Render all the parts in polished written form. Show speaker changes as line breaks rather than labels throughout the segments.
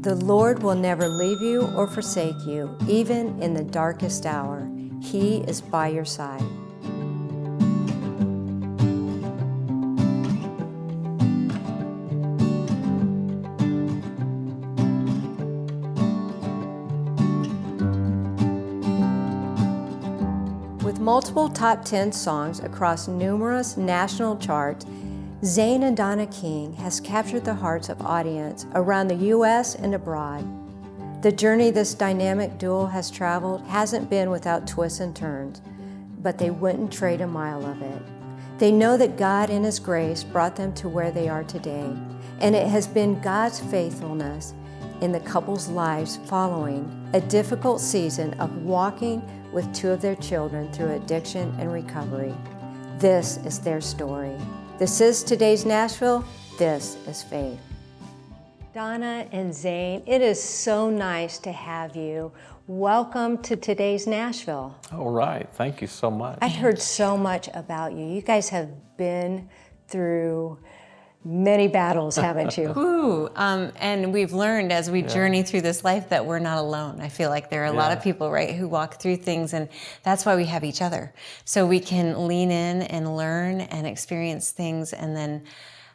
The Lord will never leave you or forsake you, even in the darkest hour. He is by your side. With multiple top 10 songs across numerous national charts, Zane Donna King has captured the hearts of audience around the U.S. and abroad. The journey this dynamic duo has traveled hasn't been without twists and turns, but they wouldn't trade a mile of it. They know that God in His grace brought them to where they are today, and it has been God's faithfulness in the couple's lives following a difficult season of walking with two of their children through addiction and recovery. This is their story. This is today's Nashville. This is Faith. Donna and Zane, it is so nice to have you. Welcome to today's Nashville.
All right, thank you so much.
I've heard so much about you. You guys have been through many battles, haven't you?
Ooh, and we've learned as we journey through this life that we're not alone. I feel like there are a lot of people, right, who walk through things, and that's why we have each other. So we can lean in and learn and experience things and then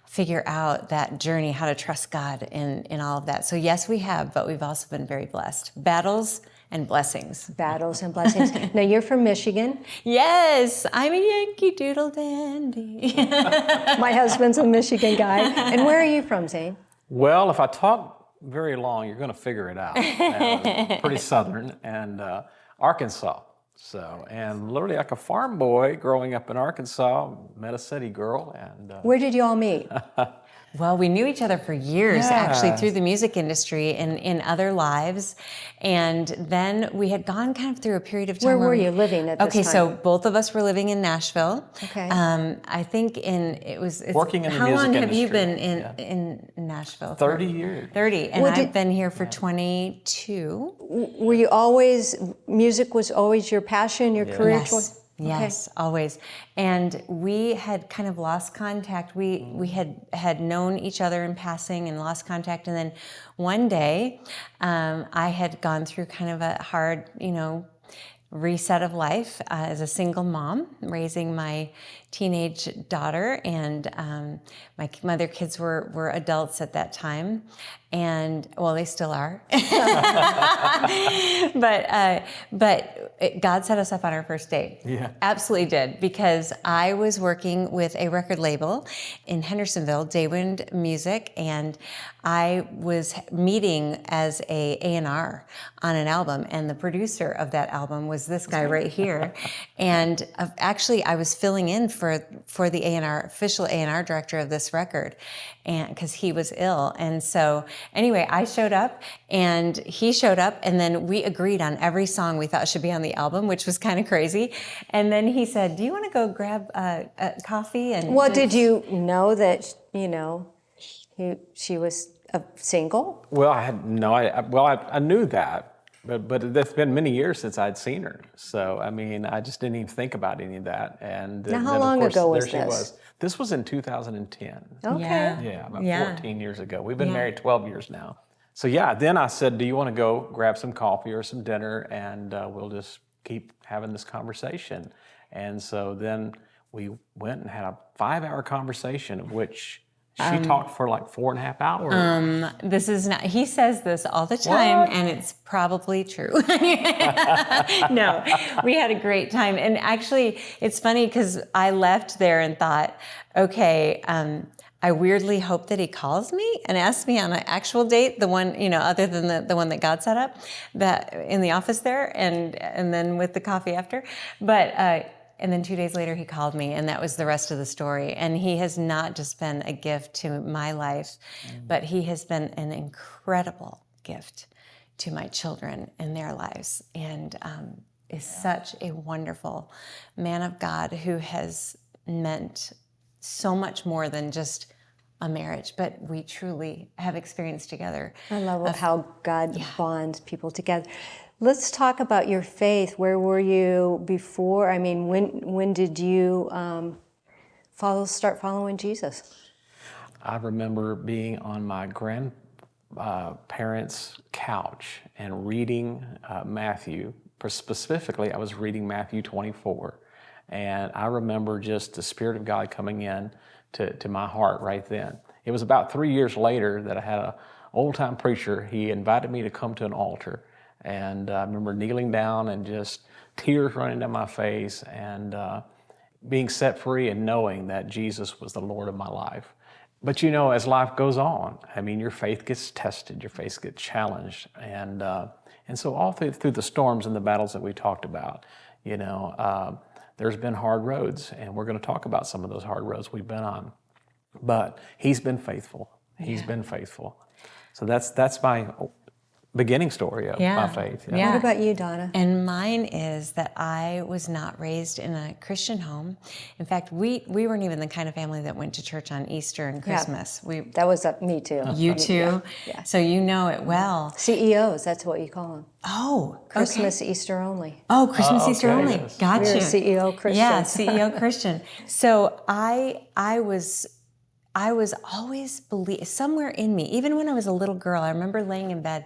figure out that journey, how to trust God in all of that. So yes, we have, but we've also been very blessed. Battles and blessings.
Battles and blessings. Now, you're from Michigan.
Yes, I'm a Yankee Doodle Dandy.
My husband's a Michigan guy. And where are you from, Zane?
Well, if I talk very long, you're going to figure it out. Pretty southern, and Arkansas. So, and literally like a farm boy growing up in Arkansas, met a city girl. And
where did you all meet?
Well, we knew each other for years, actually, through the music industry and in other lives. And then we had gone kind of through a period of time.
Where were you living at this time?
Okay, so both of us were living in Nashville.
Okay.
I think
working in the
how
music
long have
industry.
you been in Nashville?
30 years.
30, and I've been here for 22.
Were you always, music was always your passion, your career choice?
Yes, always. And we had kind of lost contact. We had known each other in passing and lost contact. And then one day, I had gone through kind of a hard, reset of life as a single mom, raising my teenage daughter, and my other kids were adults at that time, and well, they still are. but God set us up on our first date.
Yeah,
absolutely did, because I was working with a record label in Hendersonville, Daywind Music, and I was meeting as a A&R on an album, and the producer of that album was this guy right here, and actually I was filling in for the A&R, official A&R director of this record, and because he was ill. And so anyway, I showed up and he showed up, and then we agreed on every song we thought should be on the album, which was kind of crazy. And then he said, do you want to go grab a coffee? And
well, did you know that, she was single?
Well, I knew that. But it's been many years since I'd seen her. So, I mean, I just didn't even think about any of that. And
now, how
then,
long
of course,
ago was
there
this?
She was. This was in 2010.
Okay.
Yeah, about 14 years ago. We've been married 12 years now. So, then I said, do you want to go grab some coffee or some dinner, and we'll just keep having this conversation. And so then we went and had a 5-hour conversation, of which she talked for like 4.5 hours.
This is not, he says this all the time, and it's probably true. No, we had a great time. And actually, it's funny because I left there and thought, okay, I weirdly hope that he calls me and asks me on an actual date, the one, other than the one that God set up, that in the office there, and then with the coffee after. But, and then 2 days later, he called me, and that was the rest of the story. And he has not just been a gift to my life, but he has been an incredible gift to my children in their lives, and is such a wonderful man of God who has meant so much more than just a marriage, but we truly have experienced together.
I love how God bonds people together. Let's talk about your faith. Where were you before? I mean, when did you start following Jesus?
I remember being on my parents' couch and reading Matthew. Specifically, I was reading Matthew 24. And I remember just the Spirit of God coming in to my heart right then. It was about 3 years later that I had an old-time preacher. He invited me to come to an altar. And I remember kneeling down and just tears running down my face and being set free and knowing that Jesus was the Lord of my life. But you know, as life goes on, I mean, your faith gets tested, your faith gets challenged. And so all through the storms and the battles that we talked about, you know, there's been hard roads, and we're going to talk about some of those hard roads we've been on. But He's been faithful. He's been faithful. So that's my beginning story of my faith.
Yeah. What about you, Donna?
And mine is that I was not raised in a Christian home. In fact, we weren't even the kind of family that went to church on Easter and Christmas.
That was me too.
You too? Yeah. So you know it well.
CEOs, that's what you call them.
Oh,
Christmas, Easter only.
Oh, Christmas, Easter only.
Yes.
Gotcha.
You're a CEO Christian.
Yeah, CEO Christian. So I was always somewhere in me, even when I was a little girl, I remember laying in bed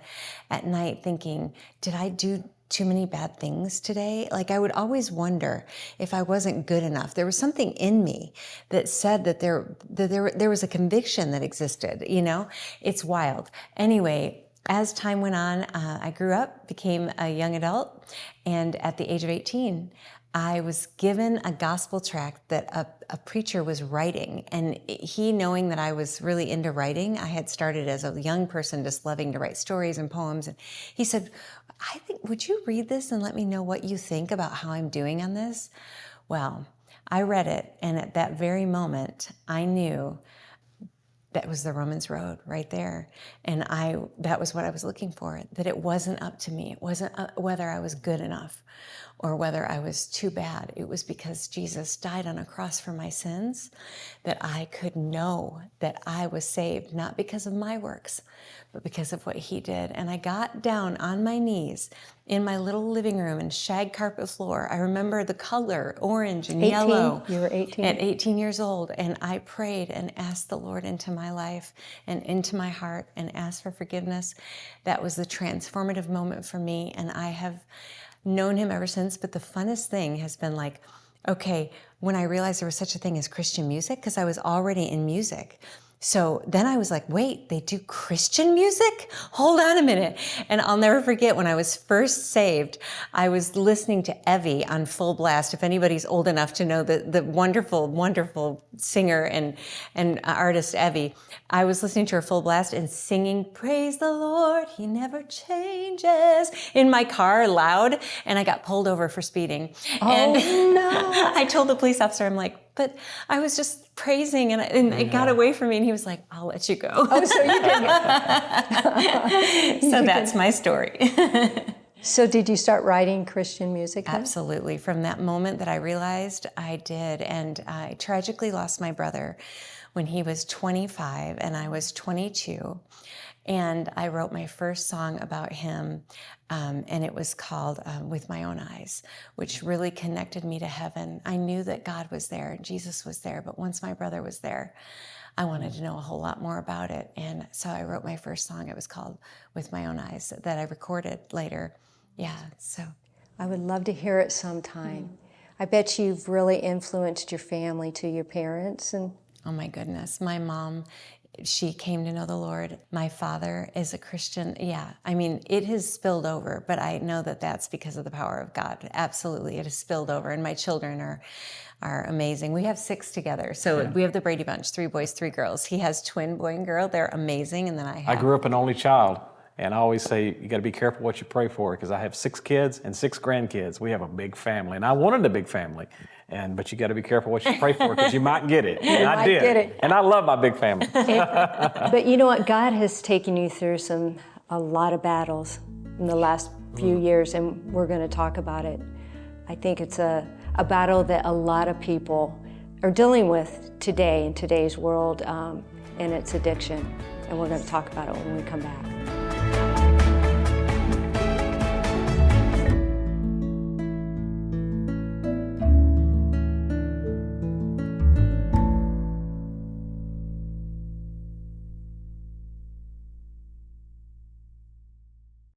at night thinking, did I do too many bad things today? Like, I would always wonder if I wasn't good enough. There was something in me that said that there was a conviction that existed, you know? It's wild. Anyway, as time went on, I grew up, became a young adult, and at the age of 18, I was given a gospel tract that a preacher was writing, and he, knowing that I was really into writing, I had started as a young person just loving to write stories and poems, and he said, would you read this and let me know what you think about how I'm doing on this? Well, I read it, and at that very moment, I knew that was the Romans Road right there. And that was what I was looking for, that it wasn't up to me. It wasn't whether I was good enough or whether I was too bad. It was because Jesus died on a cross for my sins that I could know that I was saved, not because of my works, but because of what He did. And I got down on my knees in my little living room and shag carpet floor. I remember the color, orange and yellow.
You were 18?
At 18 years old. And I prayed and asked the Lord into my life and into my heart and asked for forgiveness. That was the transformative moment for me. And I have known Him ever since. But the funnest thing has been like, okay, when I realized there was such a thing as Christian music, because I was already in music. So then I was like, wait, they do Christian music? Hold on a minute. And I'll never forget when I was first saved, I was listening to Evie on full blast. If anybody's old enough to know the wonderful, wonderful singer and artist Evie, I was listening to her full blast and singing, "Praise the Lord, He never changes," in my car loud, and I got pulled over for speeding.
Oh,
and
no.
I told the police officer, I'm like, but I was just praising, and it got away from me, and he was like, I'll let you go.
Oh, so you did.
So that's my story.
So did you start writing Christian music then?
Absolutely. From that moment that I realized, I did. And I tragically lost my brother when he was 25 and I was 22. And I wrote my first song about him, and it was called With My Own Eyes, which really connected me to heaven. I knew that God was there, Jesus was there, but once my brother was there, I wanted to know a whole lot more about it. And so I wrote my first song. It was called With My Own Eyes, that I recorded later. Yeah, so.
I would love to hear it sometime. I bet you've really influenced your family to your parents. And
oh my goodness, my mom, she came to know the Lord. My father is a Christian. Yeah, I mean, it has spilled over, but I know that that's because of the power of God. Absolutely, it has spilled over, and my children are amazing. We have 6 together, so we have the Brady Bunch, 3 boys, 3 girls. He has twin boy and girl. They're amazing, and then I
grew up an only child, and I always say you got to be careful what you pray for, because I have 6 kids and 6 grandkids. We have a big family, and I wanted a big family. But you got to be careful what you pray for, because you might get it. And I did.
Get it.
And I love my big family.
But you know what? God has taken you through a lot of battles in the last few years, and we're going to talk about it. I think it's a battle that a lot of people are dealing with today in today's world, and it's addiction. And we're going to talk about it when we come back.